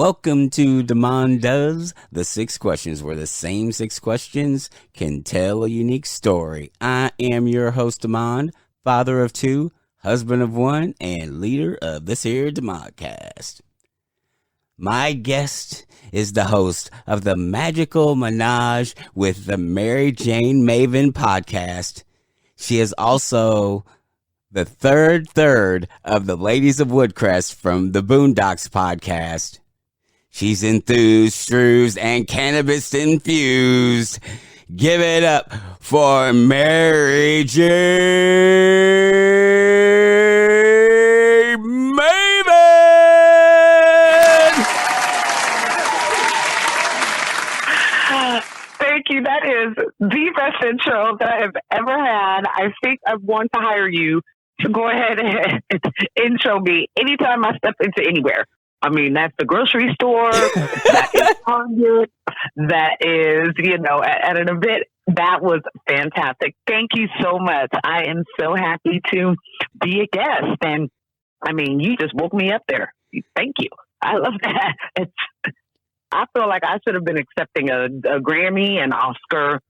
Welcome to Demand Does, the 6 questions where the same 6 questions can tell a unique story. I am your host, Demand, father of 2, husband of 1, and leader of this here Demodcast. My guest is the host of the magical Menage with the MaryJayneMaven podcast. She is also the third of the Ladies of Woodcrest from the Boondocks podcast. She's enthused, shrews, and cannabis infused. Give it up for MaryJayneMaven! Thank you. That is the best intro that I have ever had. I think I want to hire you to go ahead and intro me anytime I step into anywhere. I mean, that's the grocery store, that is Target, that is, at an event. That was fantastic. Thank you so much. I am so happy to be a guest. And I mean, you just woke me up there. Thank you. I love that. I feel like I should have been accepting a Grammy, an Oscar,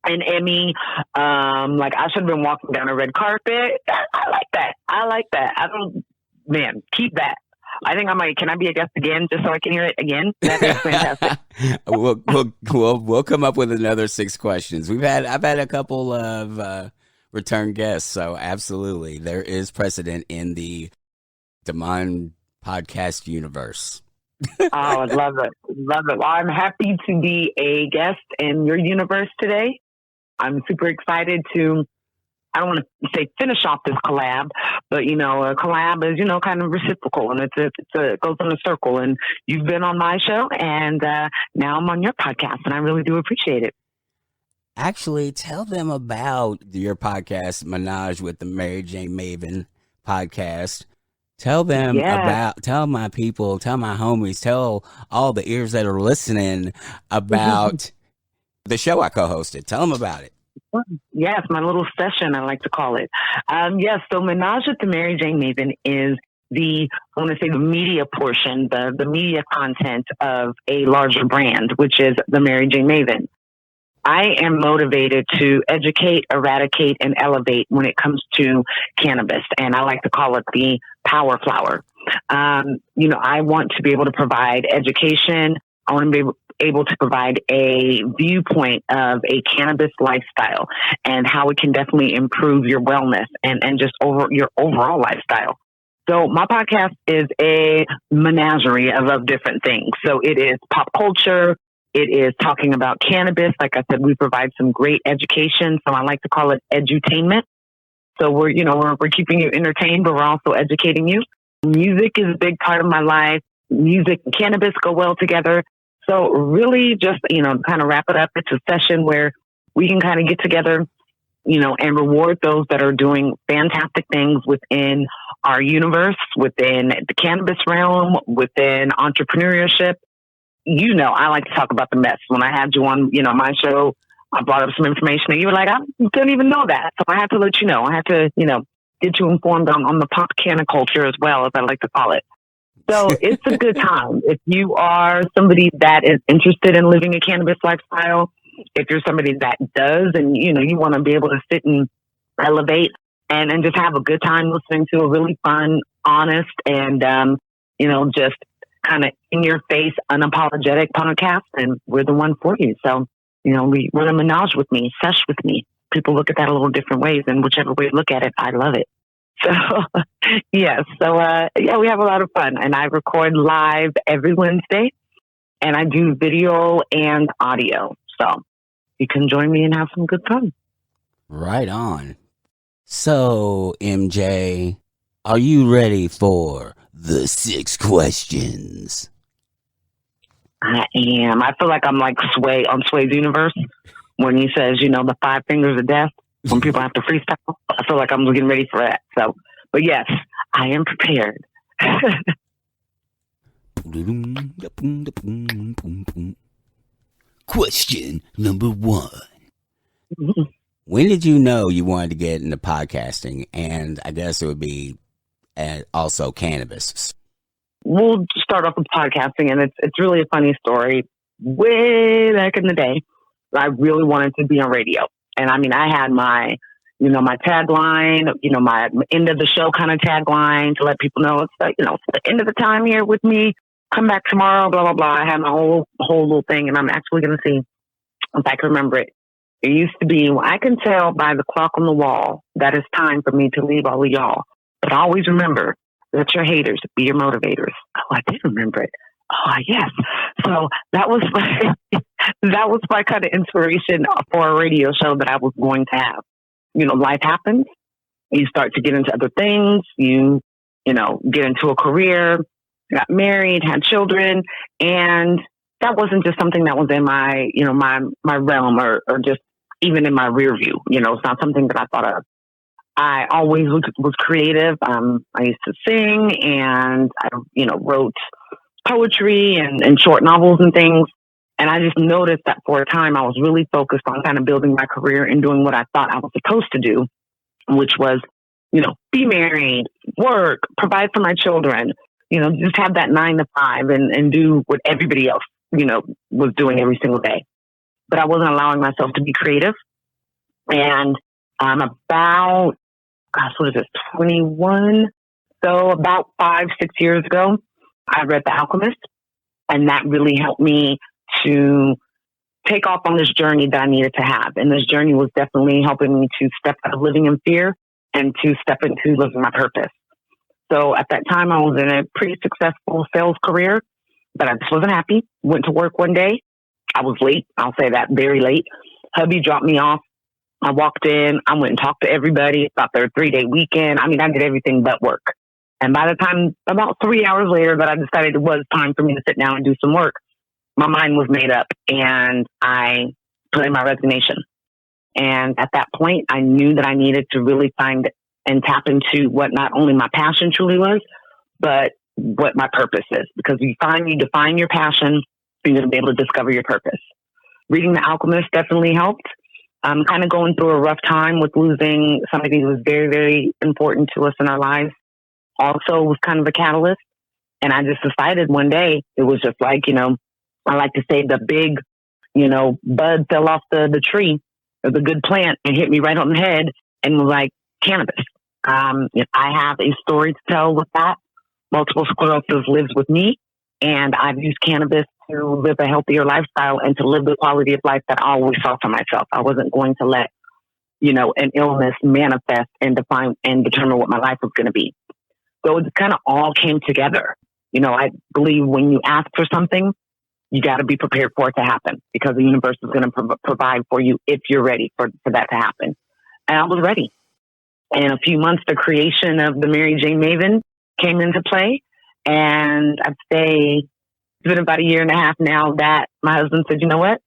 an Emmy. Like I should have been walking down a red carpet. I like that. Keep that. I think can I be a guest again just so I can hear it again? That is fantastic. We'll come up with another 6 questions. I've had a couple of return guests, so absolutely. There is precedent in the Demand podcast universe. Oh, I love it. Well, I'm happy to be a guest in your universe today. I'm super excited to, I don't want to say finish off this collab, but, a collab is, kind of reciprocal, and it goes in a circle. And you've been on my show, and now I'm on your podcast, and I really do appreciate it. Actually, tell them about your podcast, Menage with the MaryJayneMaven podcast. Tell them tell my people, tell my homies, tell all the ears that are listening about the show I co-hosted. Tell them about it. Yes, my little session, I like to call it. So Menage with the MaryJayneMaven is the media portion, the media content of a larger brand, which is the MaryJayneMaven. I am motivated to educate, eradicate, and elevate when it comes to cannabis, and I like to call it the power flower. I want to be able to provide education. I want to be able to provide a viewpoint of a cannabis lifestyle and how it can definitely improve your wellness and just your overall lifestyle. So my podcast is a menagerie of different things. So it is pop culture. It is talking about cannabis. Like I said, we provide some great education. So I like to call it edutainment. So we're keeping you entertained, but we're also educating you. Music is a big part of my life. Music and cannabis go well together. So really just, kind of wrap it up. It's a session where we can kind of get together, and reward those that are doing fantastic things within our universe, within the cannabis realm, within entrepreneurship. I like to talk about the mess. When I had you on, my show, I brought up some information and you were like, I didn't even know that. So I had to let you know. I had to, get you informed on the pop canna culture as well, as I like to call it. So it's a good time. If you are somebody that is interested in living a cannabis lifestyle, if you're somebody that does and, you want to be able to sit and elevate and just have a good time listening to a really fun, honest, and, just kind of in your face, unapologetic podcast, and we're the one for you. So, we want to menage with me, sesh with me. People look at that a little different ways, and whichever way you look at it, I love it. So, yes. So, we have a lot of fun, and I record live every Wednesday, and I do video and audio. So you can join me and have some good fun. Right on. So, MJ, are you ready for the 6 questions? I am. I feel like I'm like Sway on Sway's Universe when he says, the 5 fingers of death. When people have to freestyle, I feel like I'm getting ready for that. So, but yes, I am prepared. Question number 1. When did you know you wanted to get into podcasting? And I guess it would be also cannabis. we'll start off with podcasting, and it's really a funny story. Way back in the day, I really wanted to be on radio. And I mean, I had my tagline, my end of the show kind of tagline to let people know it's the end of the time here with me. Come back tomorrow, blah, blah, blah. I had my whole little thing, and I'm actually going to see if I can remember it. It used to be, I can tell by the clock on the wall that it's time for me to leave all of y'all. But always remember, let your haters be your motivators. Oh, I did remember it. Oh, yes. So that was my kind of inspiration for a radio show that I was going to have. Life happens. You start to get into other things. You get into a career, got married, had children, and that wasn't just something that was in my, my realm or just even in my rear view. It's not something that I thought of. I always was creative. I used to sing, and I, wrote poetry and short novels and things. And I just noticed that for a time I was really focused on kind of building my career and doing what I thought I was supposed to do, which was, be married, work, provide for my children, just have that 9 to 5 and do what everybody else, was doing every single day. But I wasn't allowing myself to be creative. And I'm about, 21. So about 5-6 years ago, I read The Alchemist, and that really helped me to take off on this journey that I needed to have. And this journey was definitely helping me to step out of living in fear and to step into living my purpose. So at that time, I was in a pretty successful sales career, but I just wasn't happy. Went to work one day. I was late. I'll say that, very late. Hubby dropped me off. I walked in. I went and talked to everybody about their 3-day weekend. I mean, I did everything but work. And by the time, about 3 hours later, that I decided it was time for me to sit down and do some work, my mind was made up, and I put in my resignation. And at that point, I knew that I needed to really find and tap into what not only my passion truly was, but what my purpose is. Because you define your passion, you're going to be able to discover your purpose. Reading The Alchemist definitely helped. I'm kind of going through a rough time with losing somebody who was very, very important to us in our lives. Also was kind of a catalyst. And I just decided one day, it was just like, I like to say the big, bud fell off the tree of the good plant and hit me right on the head and was like, cannabis. I have a story to tell with that. Multiple sclerosis lives with me, and I've used cannabis to live a healthier lifestyle and to live the quality of life that I always saw for myself. I wasn't going to let, an illness manifest and define and determine what my life was going to be. So it kind of all came together. I believe when you ask for something, you got to be prepared for it to happen, because the universe is going to provide for you if you're ready for that to happen. And I was ready. In a few months, the creation of the MenagewiththeMariJayneMaven came into play. And I'd say it's been about 1.5 years now that my husband said, you know what?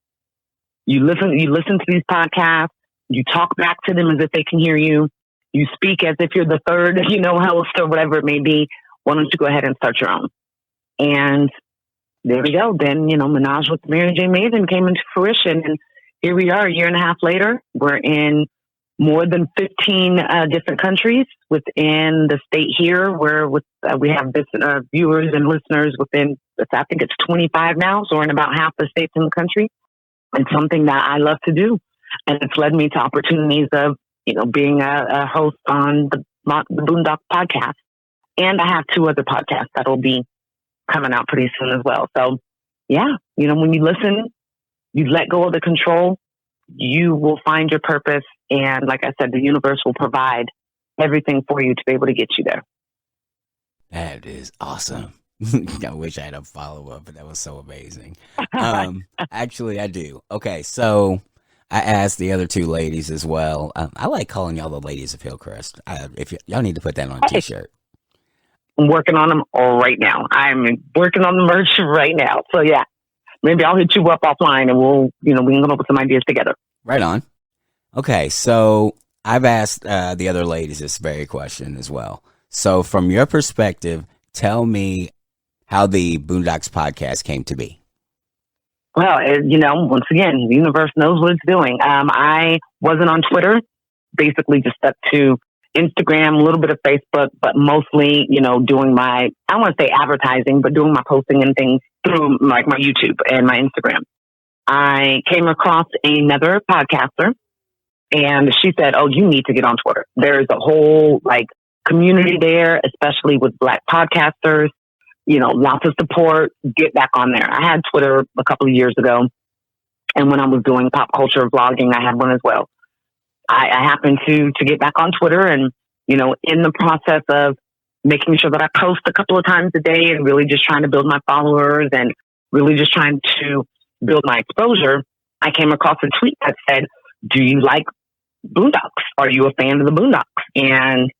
You listen to these podcasts, you talk back to them as if they can hear you. You speak as if you're the third, host or whatever it may be. Why don't you go ahead and start your own? And there we go. Then, MenagewiththeMariJayneMaven came into fruition. And here we are 1.5 years later. We're in more than 15 different countries within the state here, where we have viewers and listeners within, I think it's 25 now. So we're in about half the states in the country. And something that I love to do. And it's led me to opportunities of, being a host on the Boondocks podcast. And I have 2 other podcasts that'll be coming out pretty soon as well. So yeah, when you listen, you let go of the control, you will find your purpose. And like I said, the universe will provide everything for you to be able to get you there. That is awesome. I wish I had a follow-up, but that was so amazing. Actually, I do. Okay, so I asked the other 2 ladies as well. I like calling y'all the ladies of Hillcrest. Y'all need to put that on a t-shirt. I'm working on them right now. I'm working on the merch right now. So yeah, maybe I'll hit you up offline and we can come up with some ideas together. Right on. Okay, so I've asked the other ladies this very question as well. So from your perspective, tell me how the Boondocks podcast came to be. Well, once again, the universe knows what it's doing. I wasn't on Twitter, basically just stuck to Instagram, a little bit of Facebook, but mostly, doing my, I don't want to say advertising, but doing my posting and things through like my YouTube and my Instagram. I came across another podcaster and she said, "Oh, you need to get on Twitter. There's a whole like community there, especially with Black podcasters, lots of support. Get back on there." I had Twitter a couple of years ago. And when I was doing pop culture vlogging, I had one as well. I happened to get back on Twitter and, in the process of making sure that I post a couple of times a day and really just trying to build my followers and really just trying to build my exposure, I came across a tweet that said, "Do you like Boondocks? Are you a fan of the Boondocks?" And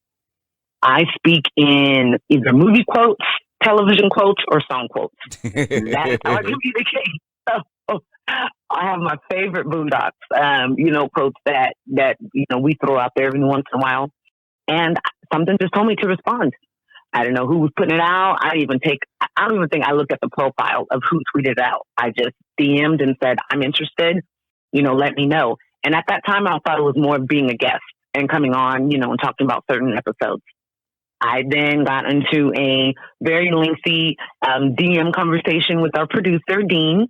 I speak in either movie quotes, television quotes, or song quotes. That's how I communicate. So I have my favorite Boondocks, quotes that we throw out there every once in a while. And something just told me to respond. I don't know who was putting it out. I don't even think I looked at the profile of who tweeted it out. I just DM'd and said, "I'm interested, let me know." And at that time, I thought it was more of being a guest and coming on, and talking about certain episodes. I then got into a very lengthy DM conversation with our producer, Dean.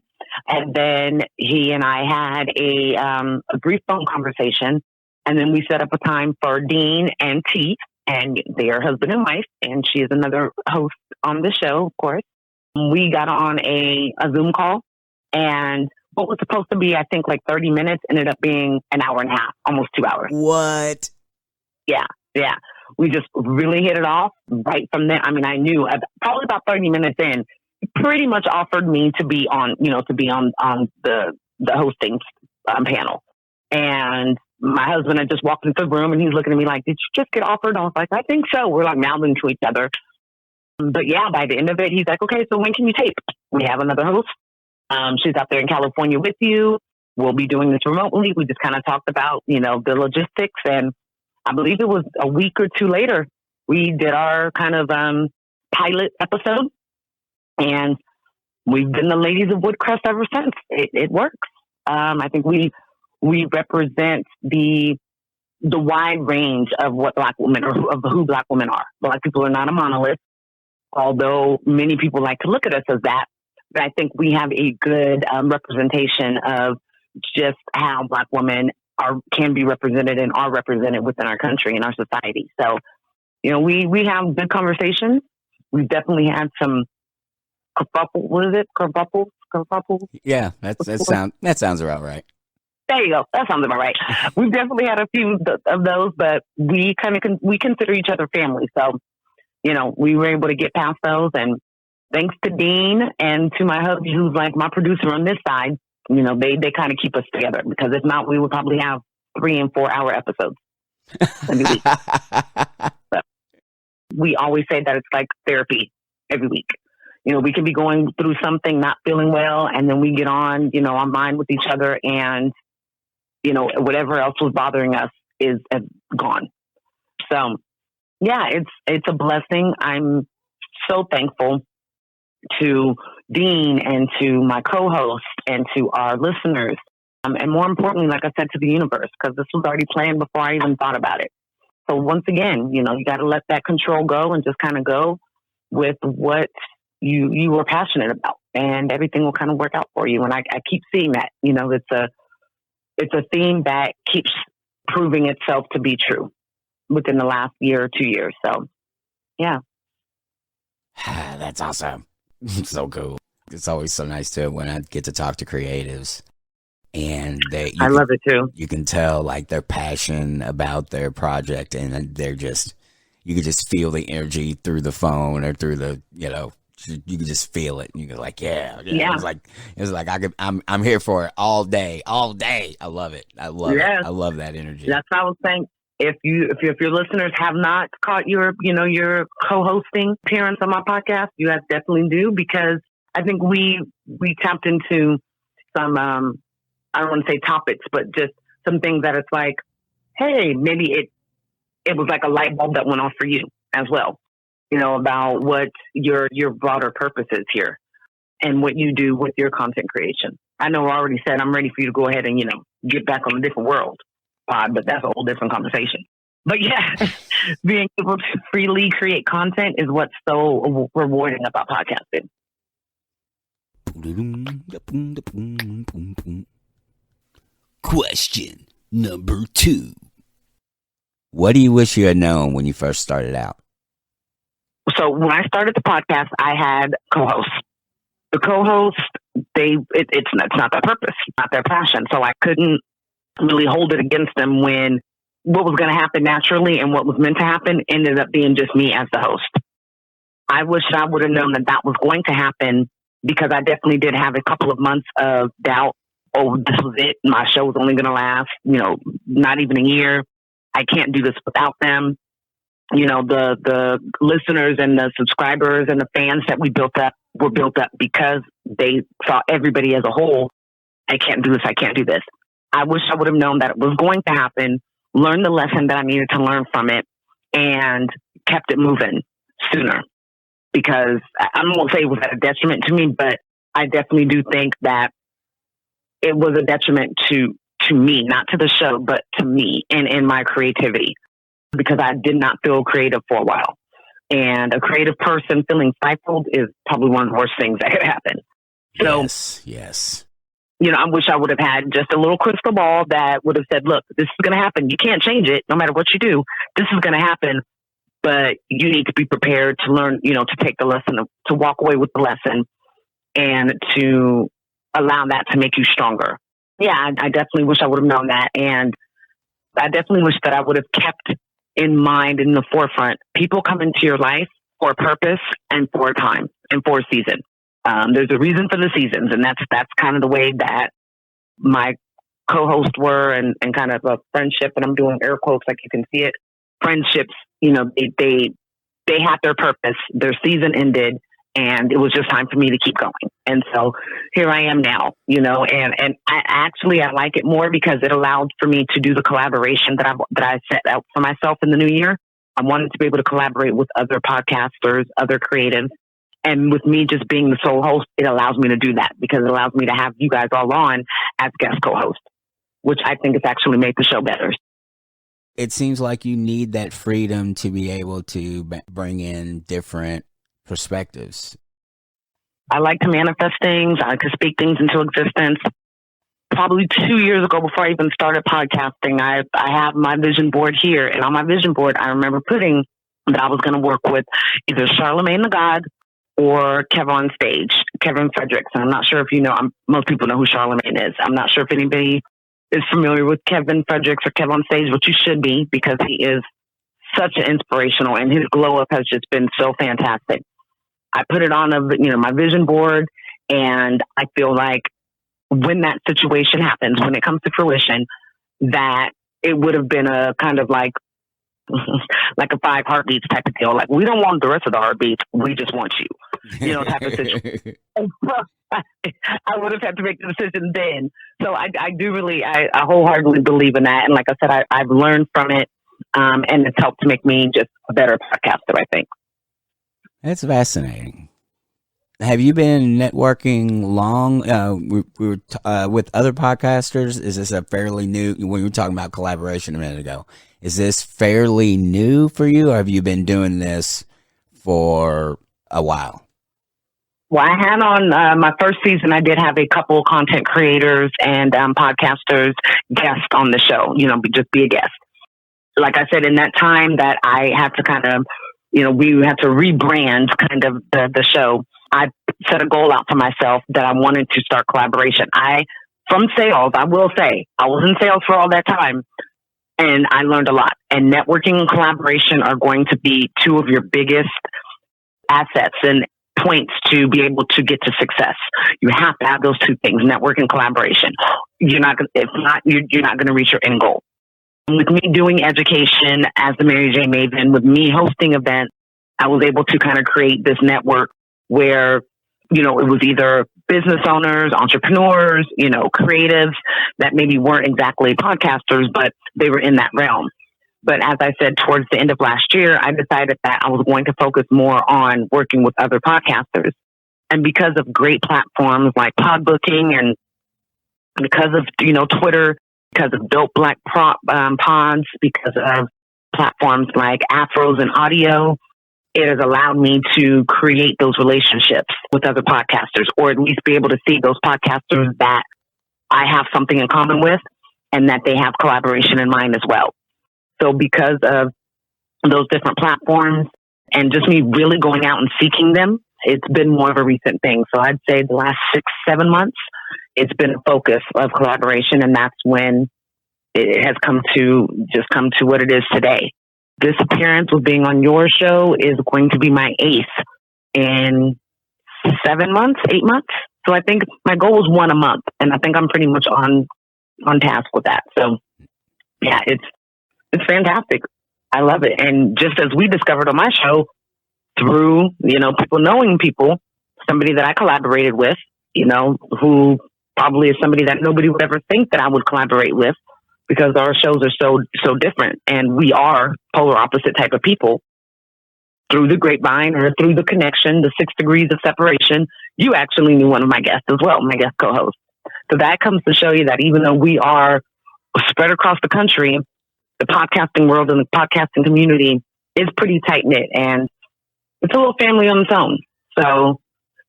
And then he and I had a brief phone conversation. And then we set up a time for Dean and T, and they are husband and wife. And she is another host on the show, of course. We got on a Zoom call. And what was supposed to be, I think, like 30 minutes ended up being an hour and a half, almost 2 hours. What? Yeah. We just really hit it off right from there. I mean, I knew probably about 30 minutes in, he pretty much offered me to be on the hosting panel. And my husband had just walked into the room and he's looking at me like, "Did you just get offered?" I was like, "I think so." We're like mouthing to each other. But yeah, by the end of it, he's like, "Okay, so when can you tape?" We have another host. She's out there in California with you. We'll be doing this remotely. We just kind of talked about, the logistics. And I believe it was a week or two later, we did our kind of pilot episode. And we've been the ladies of Woodcrest ever since. It works. I think we represent the wide range of what Black women or of who Black women are. Black people are not a monolith, although many people like to look at us as that. But I think we have a good representation of just how Black women can be represented and are represented within our country and our society. So, we have good conversations. We've definitely had some kerfuffle. What is it? Kerfuffle? Yeah, that sounds about right. There you go. That sounds about right. We've definitely had a few of those, but we we consider each other family. So, we were able to get past those. And thanks to Dean and to my hubby, who's like my producer on this side, they kind of keep us together, because if not, we would probably have 3 and 4 hour episodes every week. So we always say that it's like therapy every week. We can be going through something, not feeling well, and then we get on, online with each other, and, whatever else was bothering us is gone. So, yeah, it's a blessing. I'm so thankful to Dean and to my co-host and to our listeners. And more importantly, like I said, to the universe, because this was already planned before I even thought about it. So once again, you got to let that control go and just kind of go with what you were passionate about, and everything will kind of work out for you. And I keep seeing that, it's a theme that keeps proving itself to be true within the last year or 2 years. So, yeah. That's awesome. So cool. It's always so nice when I get to talk to creatives, and I love it too. You can tell like their passion about their project, and you can just feel the energy through the phone or through the, you can just feel it. And you're like, yeah. It's like I'm here for it all day. I love it. I love it. I love that energy. That's what I was saying. If your listeners have not caught your co-hosting appearance on my podcast, you guys definitely do, because I think we tapped into some, I don't want to say topics, but just some things that it's like, hey, maybe it was like a light bulb that went off for you as well, about what your broader purpose is here and what you do with your content creation. I know I already said I'm ready for you to go ahead and, get back on a different world pod, but that's a whole different conversation. But yeah, being able to freely create content is what's so rewarding about podcasting. Question number 2. What do you wish you had known when you first started out? So when I started the podcast, I had co-hosts. The co-hosts, it's not their purpose, not their passion. So I couldn't really hold it against them when what was going to happen naturally and what was meant to happen ended up being just me as the host. I wish I would have known that was going to happen, because I definitely did have a couple of months of doubt. Oh, this was it. My show was only going to last, not even a year. I can't do this without them. The listeners and the subscribers and the fans that we built up were built up because they saw everybody as a whole. I can't do this. I can't do this. I wish I would have known that it was going to happen, learned the lesson that I needed to learn from it, and kept it moving sooner. Because I won't say it was at a detriment to me, but I definitely do think that it was a detriment to me, not to the show, but to me and my creativity, because I did not feel creative for a while. And a creative person feeling stifled is probably one of the worst things that could happen. So, yes. I wish I would have had just a little crystal ball that would have said, look, this is going to happen. You can't change it no matter what you do. This is going to happen. But you need to be prepared to learn, to take the lesson, to walk away with the lesson, and to allow that to make you stronger. Yeah, I definitely wish I would have known that. And I definitely wish that I would have kept in mind, in the forefront, people come into your life for a purpose and for a time and for a season. There's a reason for the seasons, and that's kind of the way that my co-hosts were, and kind of a friendship, and I'm doing air quotes like you can see it. Friendships, they had their purpose. Their season ended, and it was just time for me to keep going. And so here I am now, and I like it more because it allowed for me to do the collaboration that I set out for myself in the new year. I wanted to be able to collaborate with other podcasters, other creatives. And with me just being the sole host, it allows me to do that, because it allows me to have you guys all on as guest co-hosts, which I think has actually made the show better. It seems like you need that freedom to be able to bring in different perspectives. I like to manifest things. I like to speak things into existence. Probably 2 years ago, before I even started podcasting, I have my vision board here. And on my vision board, I remember putting that I was going to work with either Charlemagne the God or Kevin Fredericks. And I'm not sure if most people know who Charlemagne is. I'm not sure if anybody is familiar with Kevin Fredericks or Kevin on Stage, but you should be, because he is such an inspirational, and his glow up has just been so fantastic. I put it on my vision board, and I feel like when that situation happens, when it comes to fruition, that it would have been a kind of like a 5 heartbeats type of deal. Like, we don't want the rest of the heartbeats. We just want you, type of situation. I would have had to make the decision then. So I do really, I wholeheartedly believe in that. And like I said, I've learned from it, and it's helped to make me just a better podcaster, I think. That's fascinating. Have you been networking long with other podcasters? Is this a fairly new, when we were talking about collaboration a minute ago, is this fairly new for you, or have you been doing this for a while? Well, I had on my first season, I did have a couple content creators and podcasters guest on the show, just be a guest. Like I said, in that time that I had to kind of, we had to rebrand kind of the show, I set a goal out for myself that I wanted to start collaboration. From sales, I will say, I was in sales for all that time, and I learned a lot. And networking and collaboration are going to be two of your biggest assets and points to be able to get to success. You have to have those two things, network and collaboration. You're not going to reach your end goal. With me doing education as the MenagewiththeMariJayneMaven, with me hosting events, I was able to kind of create this network where, it was either business owners, entrepreneurs, creatives that maybe weren't exactly podcasters, but they were in that realm. But as I said, towards the end of last year, I decided that I was going to focus more on working with other podcasters. And because of great platforms like Podbooking, and because of, Twitter, because of dopeblkpods, because of platforms like Afros and Audio, it has allowed me to create those relationships with other podcasters, or at least be able to see those podcasters that I have something in common with and that they have collaboration in mind as well. So because of those different platforms and just me really going out and seeking them, it's been more of a recent thing. So I'd say the last 6-7 months, it's been a focus of collaboration. And that's when it has come to what it is today. This appearance with being on your show is going to be my 8th in 8 months. So I think my goal was 1 a month, and I think I'm pretty much on task with that. So yeah, it's fantastic. I love it. And just as we discovered on my show through, people knowing people, somebody that I collaborated with, who probably is somebody that nobody would ever think that I would collaborate with, because our shows are so different, and we are polar opposite type of people. Through the grapevine or through the connection, the 6 degrees of separation, you actually knew one of my guests as well, my guest co-host. So that comes to show you that even though we are spread across the country, the podcasting world and the podcasting community is pretty tight knit, and it's a little family on its own. So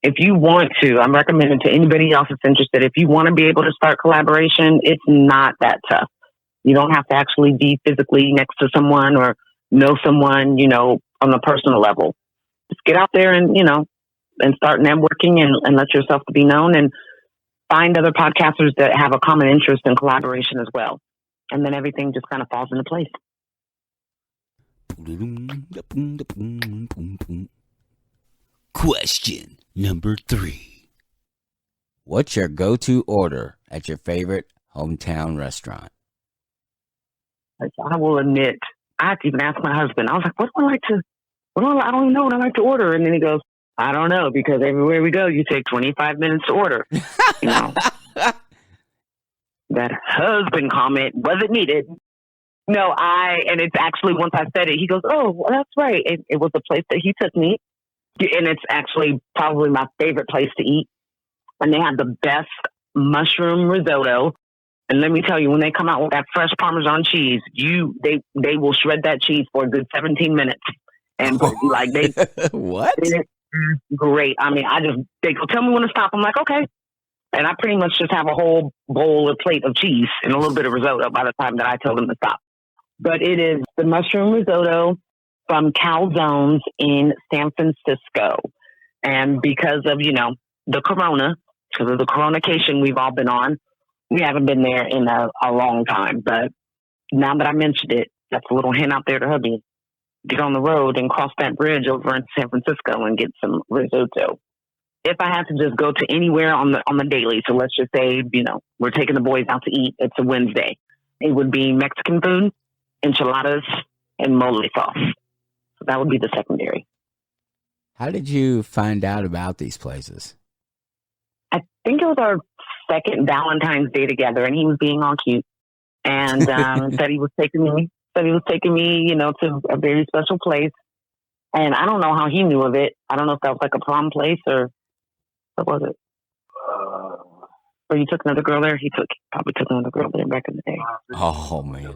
if you want to, I'm recommending to anybody else that's interested, if you want to be able to start collaboration, it's not that tough. You don't have to actually be physically next to someone or know someone, on a personal level. Just get out there and start networking and let yourself to be known, and find other podcasters that have a common interest in collaboration as well. And then everything just kind of falls into place. Question number 3. What's your go-to order at your favorite hometown restaurant? I will admit, I had to even ask my husband. I was like, I don't even know what I like to order. And then he goes, I don't know, because everywhere we go, you take 25 minutes to order. That husband comment wasn't needed. No, and it's actually, once I said it, he goes, oh, well, that's right. It was the place that he took me. And it's actually probably my favorite place to eat. And they have the best mushroom risotto. And let me tell you, when they come out with that fresh Parmesan cheese, they will shred that cheese for a good 17 minutes. And what? Great. I mean, they go tell me when to stop. I'm like, okay. And I pretty much just have a whole bowl or plate of cheese and a little bit of risotto by the time that I tell them to stop. But it is the mushroom risotto from Calzones in San Francisco. And because of, the because of the coronacation we've all been on, we haven't been there in a long time. But now that I mentioned it, that's a little hint out there to hubby. Get on the road and cross that bridge over into San Francisco and get some risotto. If I had to just go to anywhere on the daily, so let's just say, we're taking the boys out to eat, it's a Wednesday, it would be Mexican food, enchiladas, and mole sauce. So that would be the secondary. How did you find out about these places? I think it was our second Valentine's Day together, and he was being all cute, and said he was taking me, to a very special place. And I don't know how he knew of it. I don't know if that was like a prom place or what was it? Or you took another girl there? He probably took another girl there back in the day. Oh, man.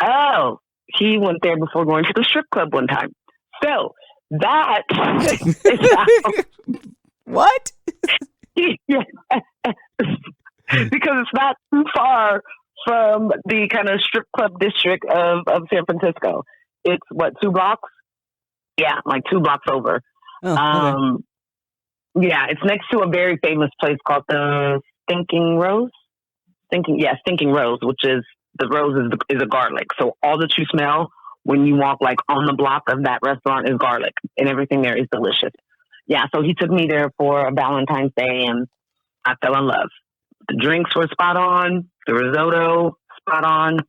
Oh, he went there before going to the strip club one time. So that is how... What? Because it's not too far from the kind of strip club district of San Francisco. It's 2 blocks? Yeah, like 2 blocks over. Oh, okay. Yeah, it's next to a very famous place called the Stinking Rose. Stinking Rose, which is, the rose is a garlic. So all that you smell when you walk like on the block of that restaurant is garlic, and everything there is delicious. Yeah, so he took me there for a Valentine's Day, and I fell in love. The drinks were spot on, the risotto spot on.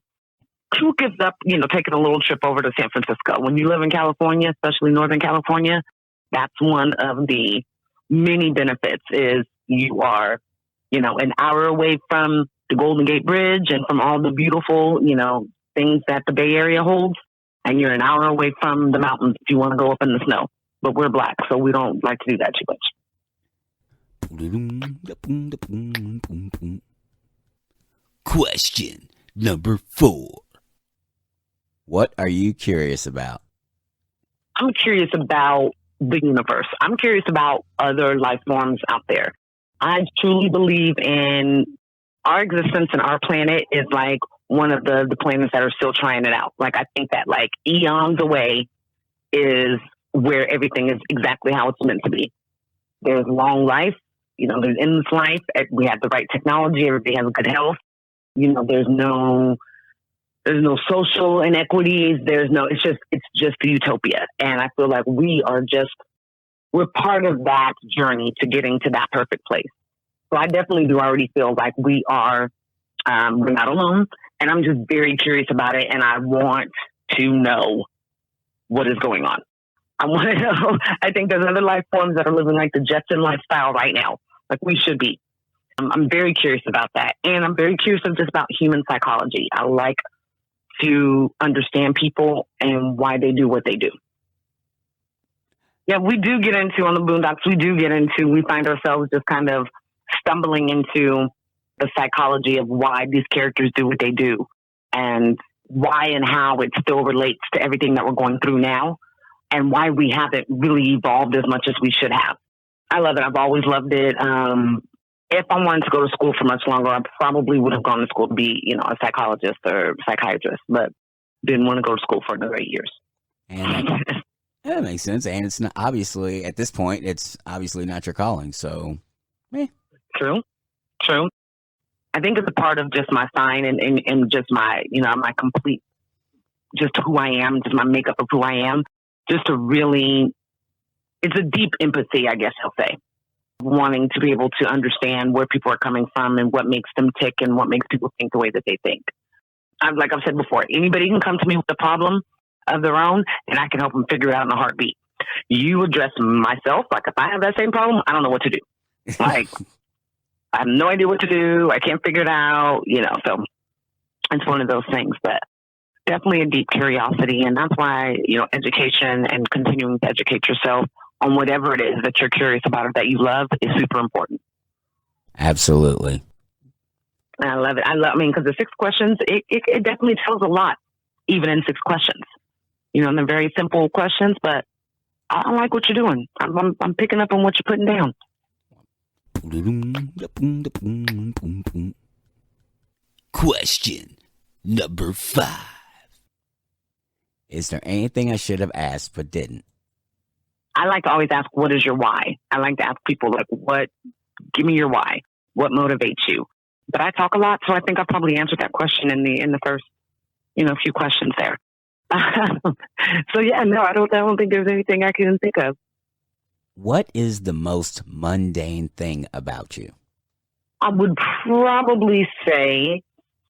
Who gives up, taking a little trip over to San Francisco? When you live in California, especially Northern California, that's one of the many benefits is you are, an hour away from the Golden Gate Bridge and from all the beautiful, things that the Bay Area holds. And you're an hour away from the mountains if you want to go up in the snow. But we're Black, so we don't like to do that too much. Question number 4. What are you curious about? I'm curious about the universe. I'm curious about other life forms out there. I truly believe in our existence, and our planet is like one of the planets that are still trying it out. Like, I think that like eons away is where everything is exactly how it's meant to be. There's long life, there's endless life. We have the right technology. Everybody has good health. There's no social inequities. It's just the utopia. And I feel like we're part of that journey to getting to that perfect place. So I definitely do already feel like we're not alone. And I'm just very curious about it. And I want to know what is going on. I want to know. I think there's other life forms that are living like the Jetson lifestyle right now. Like we should be. I'm very curious about that. And I'm very curious just about human psychology. I like to understand people and why they do what they do. Yeah, we do get into, on the Boondocks, we find ourselves just kind of stumbling into the psychology of why these characters do what they do and why and how it still relates to everything that we're going through now and why we haven't really evolved as much as we should have. I love it. I've always loved it. If I wanted to go to school for much longer, I probably would have gone to school to be, a psychologist or psychiatrist, but didn't want to go to school for another 8 years. And that makes sense. And it's not, obviously, at this point, it's obviously not your calling. So, True. I think it's a part of just my sign and just my, my complete, just who I am, just my makeup of who I am. Just to really, it's a deep empathy, I guess I'll say. Wanting to be able to understand where people are coming from and what makes them tick and what makes people think the way that they think. Like I've said before, anybody can come to me with a problem of their own and I can help them figure it out in a heartbeat. You address myself, like if I have that same problem, I don't know what to do. Like, I have no idea what to do. I can't figure it out, so it's one of those things, but definitely a deep curiosity. And that's why, education and continuing to educate yourself on whatever it is that you're curious about or that you love is super important. Absolutely. I love it. Because the 6 questions, it definitely tells a lot, even in 6 questions. And they're very simple questions, but I like what you're doing. I'm picking up on what you're putting down. Question number 5. Is there anything I should have asked but didn't? I like to always ask, what is your why? I like to ask people, like, give me your why. What motivates you? But I talk a lot, so I think I probably answered that question in the first, few questions there. So yeah, no, I don't think there's anything I can think of. What is the most mundane thing about you? I would probably say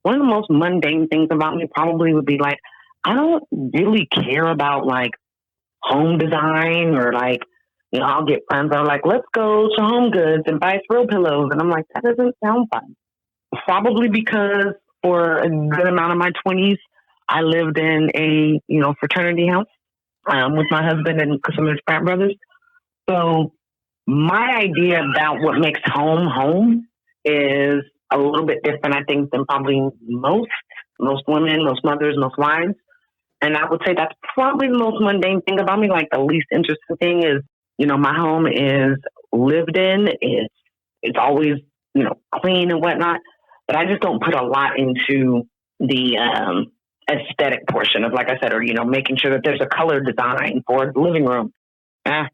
one of the most mundane things about me probably would be like, I don't really care about like home design or like, I'll get friends that are like, let's go to Home Goods and buy throw pillows. And I'm like, that doesn't sound fun. Probably because for a good amount of my 20s, I lived in a, fraternity house with my husband and some of his frat brothers. So my idea about what makes home is a little bit different, I think, than probably most women, most mothers, most wives. And I would say that's probably the most mundane thing about me. Like the least interesting thing is, my home is lived in. It's always, clean and whatnot. But I just don't put a lot into the aesthetic portion of, like I said, or, making sure that there's a color design for the living room. That's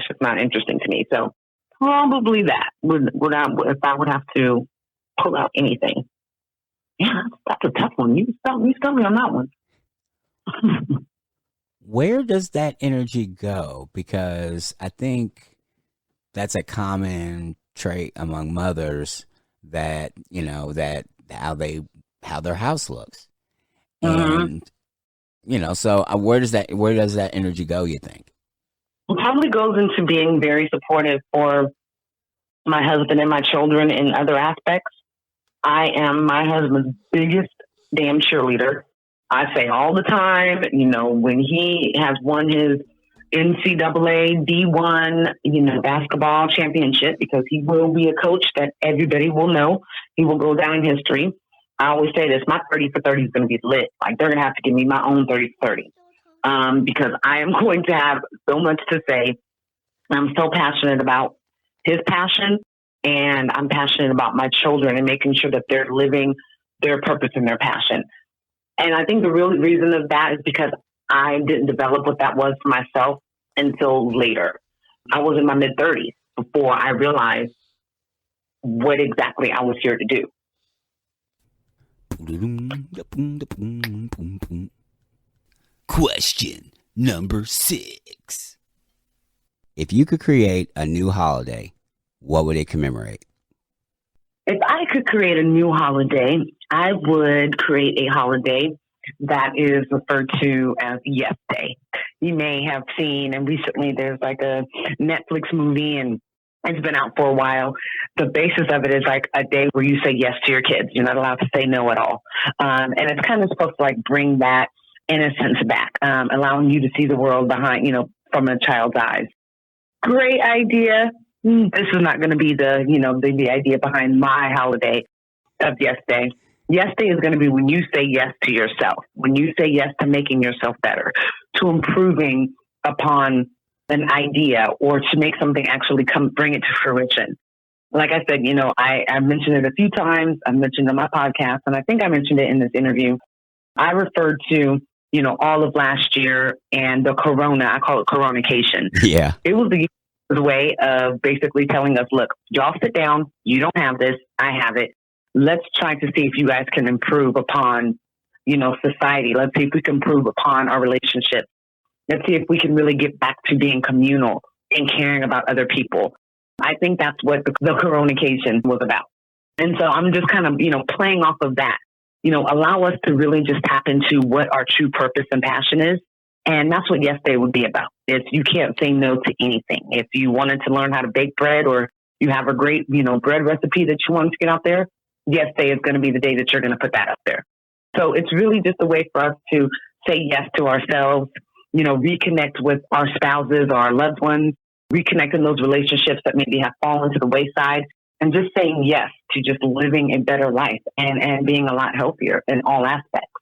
just not interesting to me. So probably that if I would have to pull out anything. Yeah, that's a tough one. You stumped me on that one. Where does that energy go? Because I think that's a common trait among mothers that, that how their house looks. And, so where does that energy go, you think? It probably goes into being very supportive for my husband and my children in other aspects. I am my husband's biggest damn cheerleader. I say all the time, when he has won his NCAA D1, basketball championship, because he will be a coach that everybody will know. He will go down in history. I always say this, my 30 for 30 is going to be lit. Like, they're going to have to give me my own 30 for 30 because I am going to have so much to say. I'm so passionate about his passion, and I'm passionate about my children and making sure that they're living their purpose and their passion. And I think the real reason of that is because I didn't develop what that was for myself until later. I was in my mid-30s before I realized what exactly I was here to do. Question number 6. If you could create a new holiday, what would it commemorate? If I could create a new holiday, I would create a holiday that is referred to as Yes Day. You may have seen, and recently there's like a Netflix movie, and it's been out for a while. The basis of it is like a day where you say yes to your kids. You're not allowed to say no at all. And it's kind of supposed to like bring that innocence back, allowing you to see the world behind, from a child's eyes. Great idea. This is not going to be the idea behind my holiday of Yes Day. Yes Day is going to be when you say yes to yourself, when you say yes to making yourself better, to improving upon an idea, or to make something actually bring it to fruition. Like I said, I mentioned it a few times. I mentioned it on my podcast, and I think I mentioned it in this interview. I referred to, all of last year and the I call it coronacation. Yeah. It was the way of basically telling us, look, y'all sit down. You don't have this. I have it. Let's try to see if you guys can improve upon, society. Let's see if we can improve upon our relationships. Let's see if we can really get back to being communal and caring about other people. I think that's what the coronacation was about. And so I'm just kind of, playing off of that, allow us to really just tap into what our true purpose and passion is. And that's what Yes Day would be about. You can't say no to anything. If you wanted to learn how to bake bread, or you have a great, bread recipe that you want to get out there, Yes Day is going to be the day that you're going to put that up there. So it's really just a way for us to say yes to ourselves, reconnect with our spouses or our loved ones, reconnect in those relationships that maybe have fallen to the wayside, and just saying yes to just living a better life and being a lot healthier in all aspects.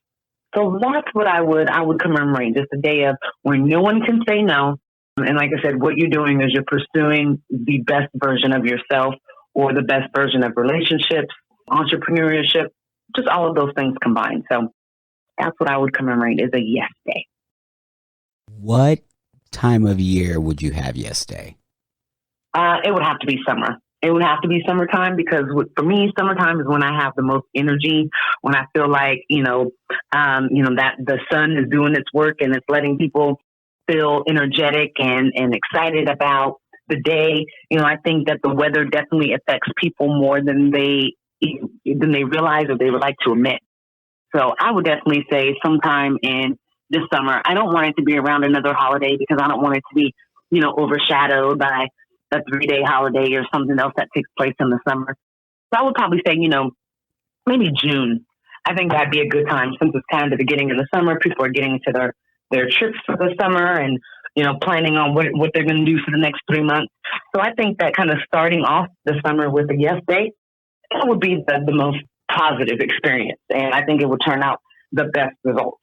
So that's what I would commemorate, just a day of when no one can say no. And like I said, what you're doing is you're pursuing the best version of yourself, or the best version of relationships, entrepreneurship, just all of those things combined. So that's what I would commemorate, is a Yes Day. What time of year would you have Yes Day? It would have to be summer. It would have to be summertime, because for me, summertime is when I have the most energy, when I feel like, that the sun is doing its work and it's letting people feel energetic and excited about the day. I think that the weather definitely affects people more than they realize or they would like to admit. So I would definitely say sometime in this summer. I don't want it to be around another holiday, because I don't want it to be, overshadowed by a 3-day holiday or something else that takes place in the summer. So I would probably say, maybe June. I think that'd be a good time, since it's kind of the beginning of the summer. People are getting into their trips for the summer and, planning on what they're going to do for the next 3 months. So I think that kind of starting off the summer with a Yes Day, that would be the most positive experience. And I think it would turn out the best results.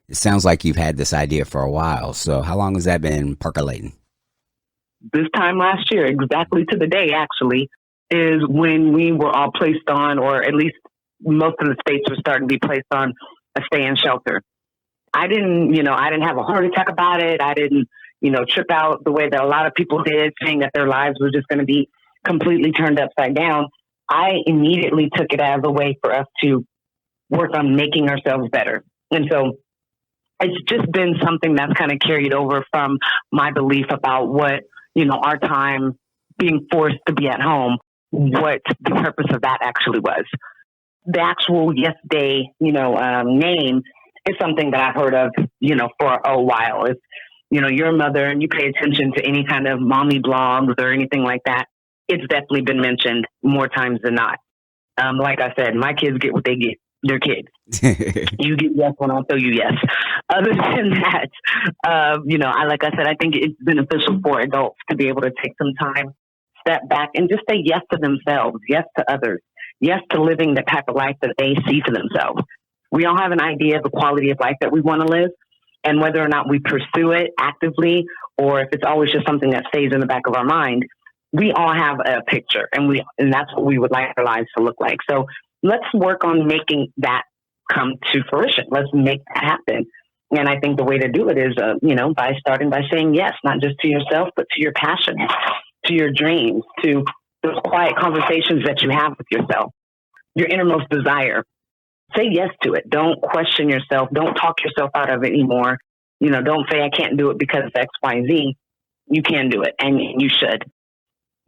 It sounds like you've had this idea for a while. So how long has that been percolating? This time last year, exactly to the day, actually, is when we were all placed on, or at least most of the states were starting to be placed on, a stay-in shelter. I didn't have a heart attack about it. I didn't, trip out the way that a lot of people did, saying that their lives were just going to be completely turned upside down. I immediately took it as a way for us to work on making ourselves better. And so it's just been something that's kind of carried over from my belief about what, our time being forced to be at home, what the purpose of that actually was. The actual Yes Day, name is something that I've heard of, for a while. If, you're a mother and you pay attention to any kind of mommy blogs or anything like that, it's definitely been mentioned more times than not. Like I said, my kids get what they get. They're kids. You get yes when I'll tell you yes. Other than that, like I said, I think it's beneficial for adults to be able to take some time, step back, and just say yes to themselves, yes to others, yes to living the type of life that they see for themselves. We all have an idea of the quality of life that we want to live, and whether or not we pursue it actively or if it's always just something that stays in the back of our mind, we all have a picture, and that's what we would like our lives to look like. So let's work on making that come to fruition. Let's make that happen. And I think the way to do it is, by starting by saying yes, not just to yourself, but to your passion, to your dreams, to those quiet conversations that you have with yourself, your innermost desire. Say yes to it. Don't question yourself. Don't talk yourself out of it anymore. Don't say I can't do it because of X, Y, Z. You can do it, and you should.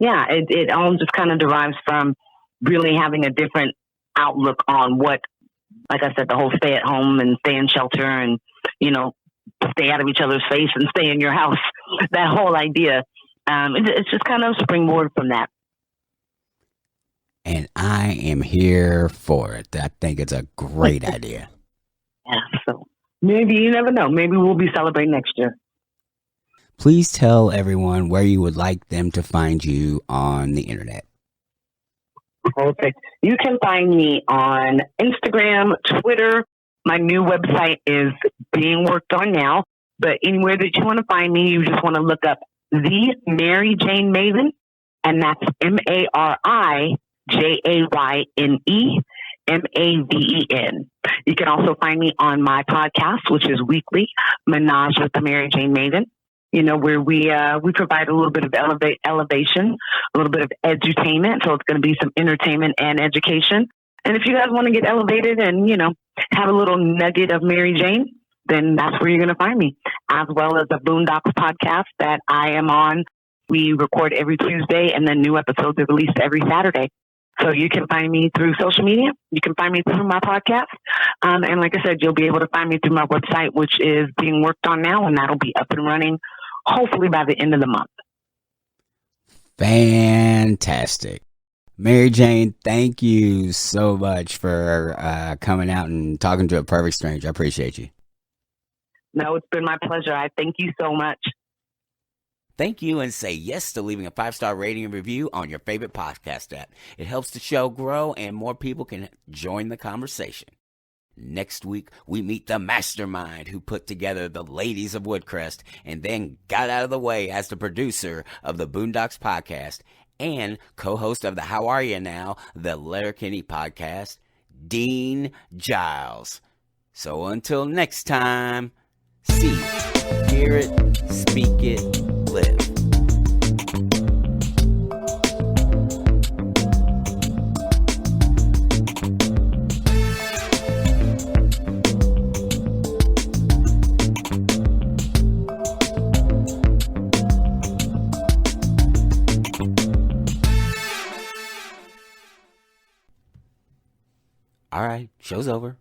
Yeah, it all just kind of derives from really having a different outlook on what, like I said, the whole stay at home and stay in shelter and, stay out of each other's face and stay in your house. That whole idea. It's just kind of springboard from that. And I am here for it. I think it's a great idea. Yeah, so maybe, you never know. Maybe we'll be celebrating next year. Please tell everyone where you would like them to find you on the internet. Perfect. You can find me on Instagram, Twitter. My new website is being worked on now. But anywhere that you want to find me, you just want to look up The Mary Jane Maven, and that's MariJayneMaven. You can also find me on my podcast, which is weekly, Menage with the Mary Jane Maven. Where we provide a little bit of elevation, a little bit of edutainment. So it's going to be some entertainment and education. And if you guys want to get elevated and, have a little nugget of Mary Jane, then that's where you're going to find me, as well as the Boondocks podcast that I am on. We record every Tuesday, and then new episodes are released every Saturday. So you can find me through social media. You can find me through my podcast. And like I said, you'll be able to find me through my website, which is being worked on now, and that'll be up and running hopefully by the end of the month. Fantastic. Mary Jane, thank you so much for coming out and talking to a perfect stranger. I appreciate you. No, it's been my pleasure. I thank you so much. Thank you, and say yes to leaving a 5-star rating and review on your favorite podcast app. It helps the show grow and more people can join the conversation. Next week, we meet the mastermind who put together the Ladies of Woodcrest and then got out of the way as the producer of the Boondocks podcast and co-host of the How Are You Now, the Letterkenny podcast, Dean Giles. So until next time, see it, hear it, speak it, live. All right, show's over.